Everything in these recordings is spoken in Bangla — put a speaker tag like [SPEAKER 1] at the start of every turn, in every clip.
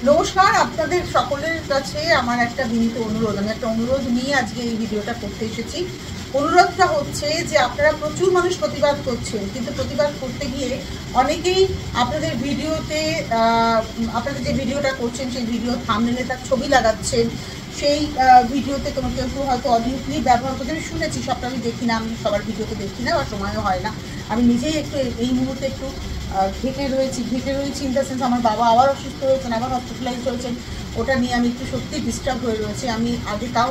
[SPEAKER 1] নমস্কার, আপনাদের সকলের কাছে আমার একটা বিনীত অনুরোধ। আমি একটা অনুরোধ নিয়ে আজকে এই ভিডিওটা করতে এসেছি। অনুরোধটা হচ্ছে যে আপনারা প্রচুর মানুষ প্রতিবাদ করছেন, কিন্তু প্রতিবাদ করতে গিয়ে অনেকেই আপনাদের ভিডিওতে আপনাদের যে ভিডিওটা করছেন সেই ভিডিও থাম্বনেলে তার ছবি লাগাচ্ছেন, সেই ভিডিওতে কোনো কেউ হয়তো অডিও ক্লিপ ব্যবহার করতে। আমি শুনেছি, সবটা আমি দেখি না, আমি সবার ভিডিওতে দেখি না বা সময়ও হয় না। আমি নিজেই একটু এই মুহূর্তে একটু ঘেটে রয়েছি ইন দ্য সেন্স আমার বাবা আবার অসুস্থ হয়েছেন, আবার হসপিটালাইজ হয়েছেন, ওটা নিয়ে আমি একটু সত্যি ডিস্টার্ব হয়ে রয়েছি। আমি আগে তাও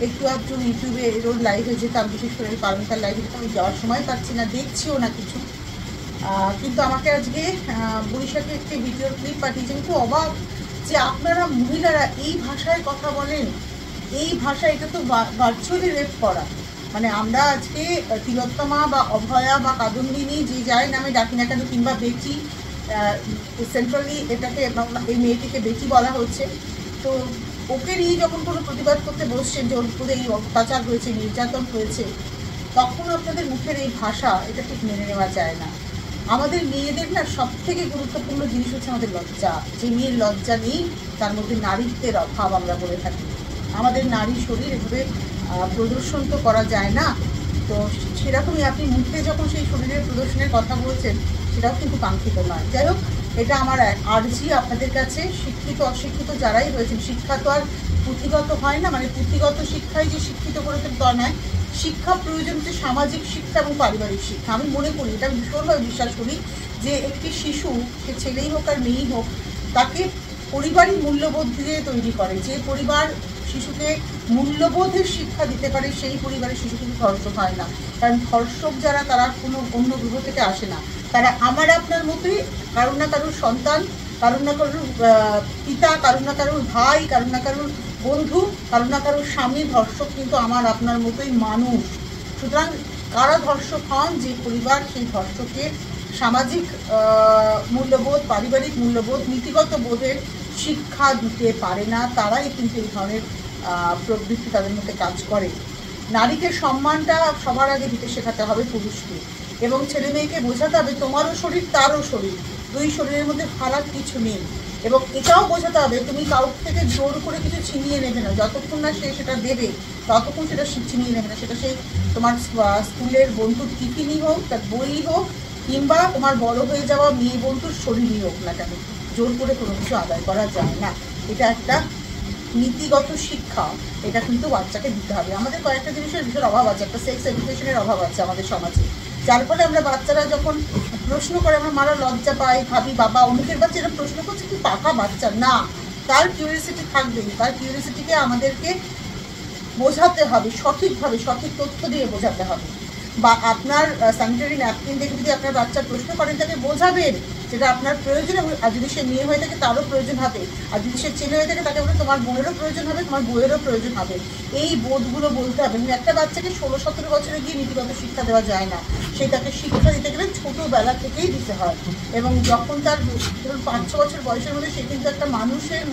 [SPEAKER 1] একটু ইউটিউবে রোজ লাইভে যেতাম, বিশেষ করে আমি পারমিতার লাইভে যেতাম। আমি যাওয়ার সময় পাচ্ছি না, দেখছিও না কিছু। কিন্তু আমাকে আজকে বরিশাকে একটি ভিডিওর ক্লিপ পাঠিয়েছেন। খুব অবাক যে আপনারা মহিলারা এই ভাষায় কথা বলেন। এই ভাষা, এটা তো ভার্চুয়ালি রেপ করা। মানে আমরা আজকে তিলোত্তমা বা অভয়া বা কাদম্বিনী যে যাই নামে ডাকি না কেন, কিংবা বেটি, সেন্ট্রালি এটাকে এই মেয়েটিকে বেটি বলা হচ্ছে, তো ওকে নিয়ে যখন কোনো প্রতিবাদ করতে বসছেন যে ওর উপরে এই অত্যাচার হয়েছে, নির্যাতন হয়েছে, তখন আপনাদের মুখের এই ভাষা, এটা ঠিক মেনে নেওয়া যায় না। আমাদের মেয়েদের না সব থেকে গুরুত্বপূর্ণ জিনিস হচ্ছে আমাদের লজ্জা। যে মেয়ের লজ্জা নেই তার মধ্যে নারীত্বের অভাব আমরা বলে থাকি। আমাদের নারী শরীর এভাবে প্রদর্শন তো করা যায় না। তো সেরকমই আপনি মুখে যখন সেই শরীরের প্রদর্শনের কথা বলছেন, সেটাও কিন্তু কাঙ্ক্ষিত নয়। যাই হোক, এটা আমার আর্জি আপনাদের কাছে, শিক্ষিত অশিক্ষিত যারাই রয়েছেন, শিক্ষা তো আর পুঁথিগত হয় না, মানে পুঁথিগত শিক্ষাই যে শিক্ষিত করেছেন তা নয়। শিক্ষা প্রয়োজন হচ্ছে সামাজিক শিক্ষা এবং পারিবারিক শিক্ষা। আমি মনে করি, এটা ভীষণভাবে বিশ্বাস করি যে একটি শিশু, সে ছেলেই হোক আর মেয়েই হোক, তাকে পরিবারই মূল্যবোধ দিয়ে তৈরি করে। যে পরিবার শিশুকে মূল্যবোধের শিক্ষা দিতে পারে, সেই পরিবারের শিশু কিন্তু ধর্ষক হয় না। কারণ ধর্ষক যারা, তারা কোনো অন্য গ্রহ থেকে আসে না। তারা আমার আপনার মতোই, কারোর না কারোর সন্তান, কারোর না কারোর পিতা, কারোর না কারোর ভাই, কারোর না কারোর বন্ধু, কারোর না কারোর স্বামী। ধর্ষক কিন্তু আমার আপনার মতোই মানুষ। সুতরাং কারা ধর্ষক হন? যে পরিবার সেই ধর্ষকের সামাজিক মূল্যবোধ, পারিবারিক মূল্যবোধ, নীতিগত বোধের শিক্ষা দিতে পারে না, তারাই কিন্তু এই ধরনের প্রবৃত্তি তাদের মধ্যে কাজ করে। নারীকে সম্মানটা সবার আগে দিতে শেখাতে হবে পুরুষকে, এবং ছেলে মেয়েকে বোঝাতে হবে তোমারও শরীর তারও শরীর, দুই শরীরের মধ্যে ফারাক কিছু নেই। এবং এটাও বোঝাতে হবে তুমি কারোর থেকে জোর করে কিছু ছিনিয়ে নেবে না। যতক্ষণ না সে সেটা দেবে, ততক্ষণ সেটা ছিনিয়ে নেবে না। সেটা সেই তোমার স্কুলের বন্ধুর টিফিনই হোক, তার বই হোক, কিংবা তোমার বড় হয়ে যাওয়া মেয়ে বন্ধুর শরীরই হোক না কেন, জোর করে কোনো কিছু আদায় করা যায় না। এটা একটা নীতিগত শিক্ষা, এটা কিন্তু বাচ্চাকে দিতে হবে। আমাদের কয়েকটা জিনিসের ভীষণ অভাব আছে। একটা সেক্স এডুকেশনের অভাব আছে আমাদের সমাজে, যার ফলে আমরা বাচ্চারা যখন প্রশ্ন করে, আমরা মারা লজ্জা পাই, ভাবি বাবা অমুকের বাচ্চা এরকম প্রশ্ন করছে, কি পাকা বাচ্চা না, তার কিউরিয়াসিটি থাকবেই। তার কিউরিয়াসিটিকে আমাদেরকে বোঝাতে হবে সঠিকভাবে, সঠিক তথ্য দিয়ে বোঝাতে হবে। বা আপনার স্যানিটারি ন্যাপকিন দেখে যদি আপনার বাচ্চা প্রশ্ন করেন, তাকে বোঝাবেন যেটা আপনার প্রয়োজন, এবং আর যদি সে মেয়ে হয়ে থাকে তারও প্রয়োজন হবে, আর যদি সে ছেলে হয়ে থাকে তাকে বলে তোমার বোনেরও প্রয়োজন হবে, তোমার বইয়েরও প্রয়োজন হবে। এই বোধগুলো বলতে হবে। একটা বাচ্চাকে 16-17 বছরে গিয়ে নীতিগত শিক্ষা দেওয়া যায় না। সেই তাকে শিক্ষা দিতে গেলে ছোটোবেলা থেকেই দিতে হয়। এবং যখন তার ধরুন 5-6 বছর বয়সের মধ্যে সে কিন্তু একটা মানুষের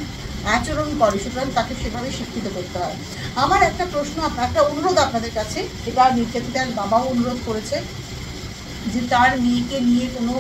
[SPEAKER 1] আচরণ করে, সুতরাং তাকে সেভাবে শিক্ষিত করতে হয়। আমার একটা প্রশ্ন, একটা অনুরোধ আপনাদের কাছে, এটা নির্যাতিতার বাবাও অনুরোধ করেছে যে তার মেয়েকে নিয়ে কোনো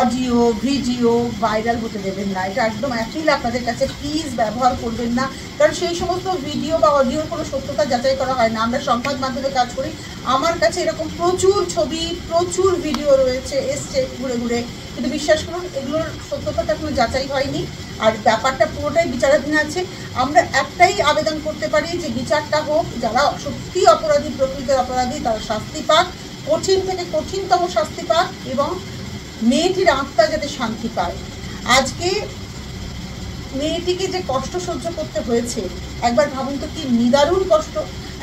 [SPEAKER 1] অডিও ভিডিও ভাইরাল হতে দেবেন না। এটা একদম অ্যাপিল আপনাদের কাছে, প্লিজ ব্যবহার করবেন না। কারণ সেই সমস্ত ভিডিও বা অডিওর কোনো সত্যতা যাচাই করা হয় না। আমরা সংবাদ মাধ্যমে কাজ করি, আমার কাছে এরকম প্রচুর ছবি, প্রচুর ভিডিও রয়েছে, এসছে ঘুরে ঘুরে, কিন্তু বিশ্বাস করুন এগুলোর সত্যতা এখনো যাচাই হয়নি। আর ব্যাপারটা পুরোটাই বিচারাধীন আছে। আমরা একটাই আবেদন করতে পারি যে বিচারটা হোক, যারা সত্যি অপরাধী, প্রকৃতির অপরাধী, তারা শাস্তি পাক, কঠিন থেকে কঠিনতম শাস্তি পাক, এবং মেয়েটির আত্মা যাতে শান্তি পায়। আজকে মেয়েটিকে যে কষ্ট সহ্য করতে হয়েছে, একবার ভাবুন তো, কি নিদারুণ কষ্ট।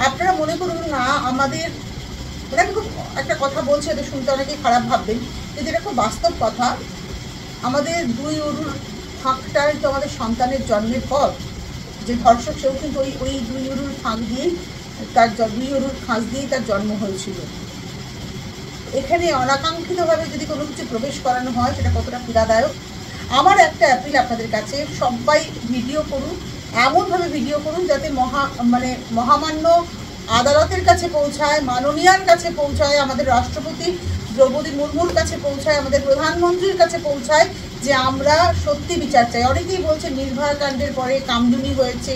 [SPEAKER 1] আপনারা মনে করুন না, আমাদের এটা খুব একটা কথা বলছে, এটা শুনতে অনেকে খারাপ ভাববেন, কিন্তু এটা খুব বাস্তব কথা। আমাদের দুই অরুর ফাঁকটাই তো আমাদের সন্তানের জন্মের পর, যে ধর্ষক সেও কিন্তু ওই দুই অরুর ফাঁক দিয়েই, তার দুই অরুর ফাঁস দিয়েই তার জন্ম হয়েছিল। এখানে অনাকাঙ্ক্ষিতভাবে যদি কোনো কিছু প্রবেশ করানো হয়, সেটা কতটা পীড়াদায়ক। আমার একটা অ্যাপিল আপনাদের কাছে, সবাই ভিডিও করুন, এমনভাবে ভিডিও করুন যাতে মহামান্য আদালতের কাছে পৌঁছায়, মাননীয়ার কাছে পৌঁছায়, আমাদের রাষ্ট্রপতি দ্রৌপদী মুর্মুর কাছে পৌঁছায়, আমাদের প্রধানমন্ত্রীর কাছে পৌঁছায়, যে আমরা সত্যি বিচার চাই। অনেকেই বলছে নির্ভয়া কাণ্ডের পরে কামদুনি হয়েছে,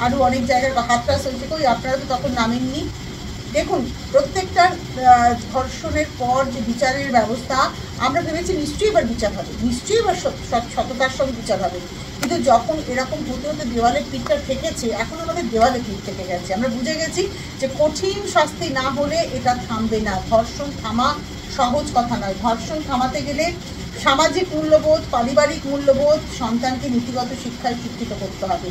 [SPEAKER 1] আরও অনেক জায়গায় হাতটাস হয়েছে, কই আপনারা তো তখন নামেননি। দেখুন, প্রত্যেকটা ধর্ষণের পর যে বিচারের ব্যবস্থা, আমরা ভেবেছি নিশ্চয়ই এবার বিচার হবে, নিশ্চয়ই এবার সততার সঙ্গে বিচার হবে, কিন্তু যখন এরকম হতে হতে দেওয়ালে পিঠটা ঠেকেছে, এখন আমাদের দেওয়ালে পিঠ থেকে গেছে। আমরা বুঝে গেছি যে কঠিন শাস্তি না হলে এটা থামবে না। ধর্ষণ থামা সহজ কথা নয়। ধর্ষণ থামাতে গেলে সামাজিক মূল্যবোধ, পারিবারিক মূল্যবোধ, সন্তানকে নীতিগত শিক্ষায় শিক্ষিত করতে হবে,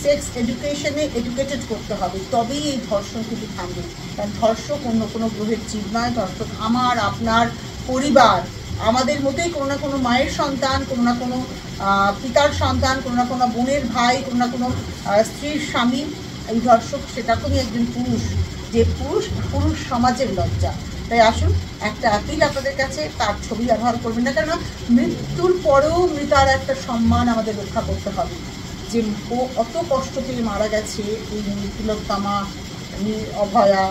[SPEAKER 1] সেক্স এডুকেশনে এডুকেটেড করতে হবে, তবেই এই ধর্ষণ কিন্তু থামবে। কারণ ধর্ষক অন্য কোনো গ্রহের জীব নয়, ধর্ষক আমার আপনার পরিবার, আমাদের মতোই কোনো না কোনো মায়ের সন্তান, কোনো না কোনো পিতার সন্তান, কোনো না কোনো বোনের ভাই, কোনো না কোনো স্ত্রীর স্বামী। এই ধর্ষক সেরকমই একজন পুরুষ, যে পুরুষ সমাজের লজ্জা। তাই আসুন, একটা আপিল আপনাদের কাছে, তার ছবি ব্যবহার করবেন না, কেননা মৃত্যুর পরেও মৃতার একটা সম্মান আমাদের রক্ষা করতে হবে। যে ও অত কষ্ট পেয়ে মারা গেছে, এই তিলোত্তমা, অভয়া,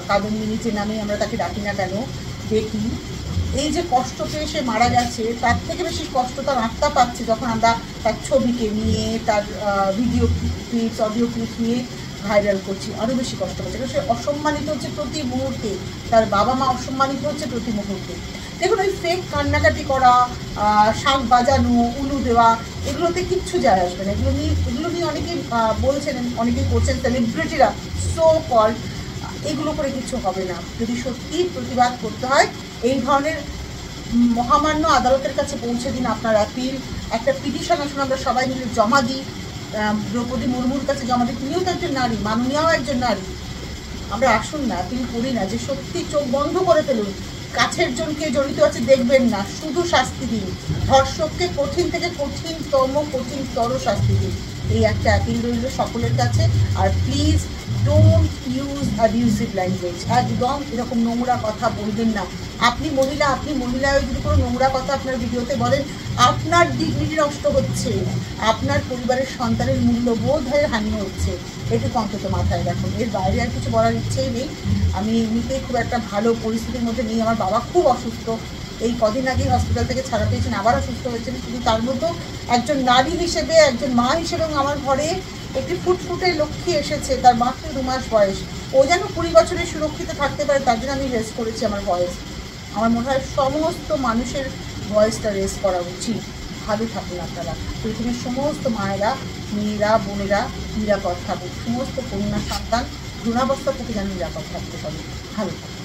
[SPEAKER 1] কাদম্বিনী যে নামে আমরা তাকে ডাকি না কেন, দেখি এই যে কষ্ট পেয়ে সে মারা গেছে, তার থেকে বেশি কষ্ট তার আত্মা পাচ্ছে যখন আমরা তার ছবিকে নিয়ে, তার ভিডিও ক্লিপস, অডিও ক্লিপস নিয়ে ভাইরাল করছি। আরও বেশি কষ্ট পাচ্ছে, কারণ সে অসম্মানিত হচ্ছে প্রতি মুহূর্তে, তার বাবা মা অসম্মানিত হচ্ছে প্রতি মুহূর্তে। দেখুন, ওই ফেক কান্নাকাটি করা, শাঁখ বাজানো, উলু দেওয়া, এগুলোতে কিচ্ছু যায় আসবে না। এগুলো নিয়ে অনেকেই বলছেন, অনেকেই করছেন, সেলিব্রিটিরা সো কল, এগুলো করে কিছু হবে না। যদি সত্যি প্রতিবাদ করতে হয়, এই ধরনের মহামান্য আদালতের কাছে পৌঁছে দিন আপনার অ্যাপিল। একটা পিটিশন আসলে আমরা সবাই মিলে জমা দিই, দ্রৌপদী মুর্মুর কাছে জমা দিই, তিনিও তো একজন নারী, মাননীয়াও একজন নারী। আমরা আসুন না, অ্যাপিল করি না যে সত্যি চোখ বন্ধ করে ফেলুন, কাছের জনকে জড়িত আছে দেখবেন না, শুধু শাস্তি দিন, ধর্ষককে কঠিন থেকে কঠিনতর শাস্তি দিন। এই একটা অ্যাপিল রইল সকলের কাছে। আর please don't use abusive language. একদম এরকম নোংরা কথা বলবেন না। আপনি মহিলা যদি কোনো নোংরা কথা আপনার ভিডিওতে বলেন, আপনার ডিগনিটি নষ্ট হচ্ছে, আপনার পরিবারের সন্তানের মূল্যবোধের হানি হচ্ছে। এটুকু অন্তত মাথায় রাখুন। এর বাইরে আর কিছু বলার ইচ্ছেই নেই। আমি এমনিতেই খুব একটা ভালো পরিস্থিতির মধ্যে নেই। আমার বাবা খুব অসুস্থ, এই কদিন আগেই হসপিটাল থেকে ছাড়া পেয়েছেন, আবার অসুস্থ হয়েছেন। কিন্তু তার মধ্যেও একজন নারী হিসেবে, একজন মা হিসেবে আমার ঘরে একটি ফুটফুটে লক্ষ্মী এসেছে, তার মাত্র 2 মাস বয়স। ও যেন 20 বছরে সুরক্ষিত থাকতে পারে, তার জন্য আমি রেস করেছি আমার ভয়েস। আমার মনে হয় সমস্ত মানুষের ভয়েসটা রেস করা উচিত। ভালো থাকুন আপনারা, পৃথিবীর সমস্ত মায়েরা, মেয়েরা, বোনেরা নিরাপদ থাকুক, সমস্ত কন্যা সন্তান ভ্রূণাবস্থা থেকে যেন নিরাপদ থাকতে পারে। ভালো থাকুন।